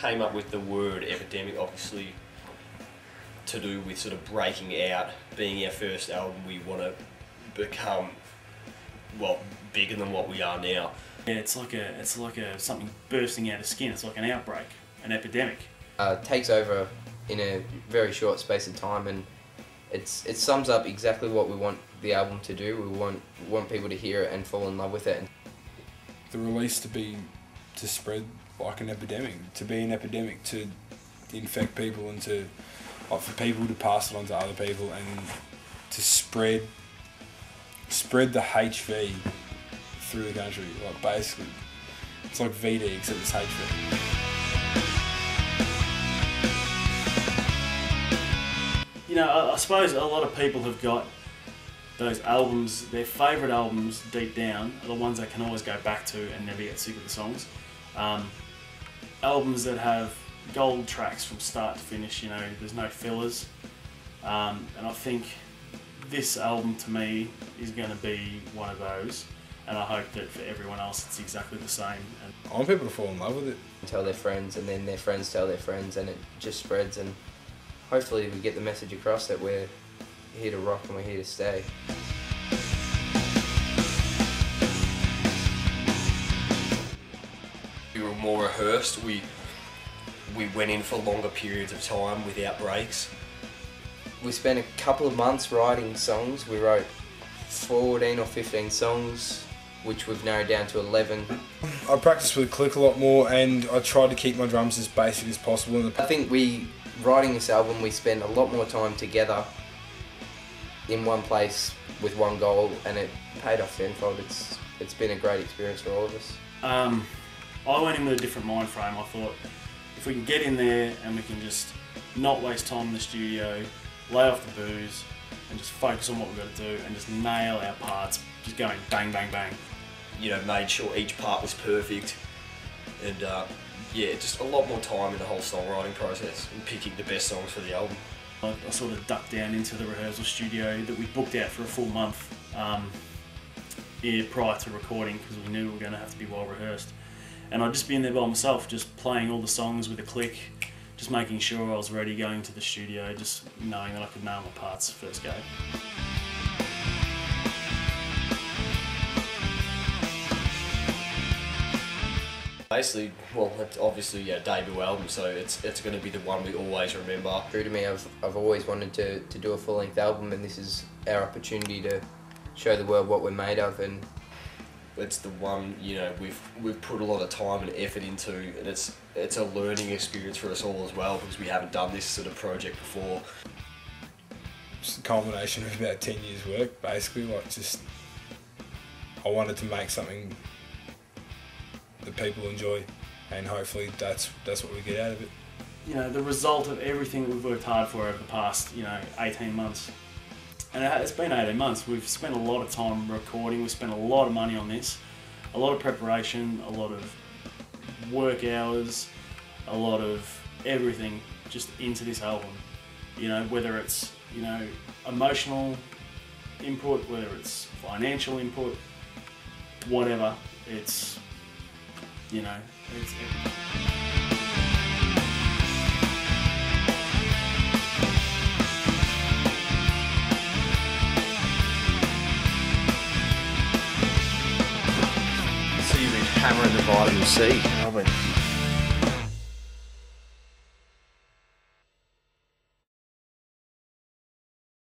came up with the word Epidemic, obviously to do with sort of breaking out. Being our first album, we want to become, well, bigger than what we are now. Yeah, it's like something bursting out of skin. It's like an outbreak, an epidemic. It takes over in a very short space of time, and it sums up exactly what we want the album to do. We want people to hear it and fall in love with it. The release to spread like an epidemic, to be an epidemic, to infect people, and to for people to pass it on to other people, and to spread the HV through the country. Like basically, it's like VD except it's HV. You know, I suppose a lot of people have got those albums, their favourite albums deep down, are the ones they can always go back to and never get sick of the songs. Albums that have gold tracks from start to finish, you know, there's no fillers. And I think this album to me is going to be one of those, and I hope that for everyone else it's exactly the same. And I want people to fall in love with it. Tell their friends, and then their friends tell their friends, and it just spreads, and hopefully we get the message across that we're here to rock and we're here to stay. We were more rehearsed. We went in for longer periods of time without breaks. We spent a couple of months writing songs. We wrote 14 or 15 songs, which we've narrowed down to 11. I practiced with Click a lot more, and I tried to keep my drums as basic as possible. I think writing this album, we spent a lot more time together in one place with one goal, and it paid off tenfold. It's been a great experience for all of us. I went in with a different mind frame. I thought if we can get in there and we can just not waste time in the studio, lay off the booze, and just focus on what we've got to do and just nail our parts, just going bang, bang, bang. You know, made sure each part was perfect, and yeah, just a lot more time in the whole songwriting process and picking the best songs for the album. I sort of ducked down into the rehearsal studio that we booked out for a full month prior to recording, because we knew we were going to have to be well rehearsed. And I'd just be in there by myself, just playing all the songs with a click, just making sure I was ready going to the studio, just knowing that I could nail my parts first go. Basically, well, it's obviously our debut album, so it's going to be the one we always remember. True to me, I've always wanted to do a full-length album, and this is our opportunity to show the world what we're made of. And it's the one, you know, we've put a lot of time and effort into, and it's a learning experience for us all as well, because we haven't done this sort of project before. Just a combination of about 10 years work, basically. Like, just I wanted to make something that people enjoy, and hopefully that's what we get out of it. You know, the result of everything that we've worked hard for over the past, 18 months. And it's been 18 months. We've spent a lot of time recording, we've spent a lot of money on this, a lot of preparation, a lot of work hours, a lot of everything just into this album. You know, whether it's, emotional input, whether it's financial input, whatever, it's everything. So you've been hammering the vitamin C. I've been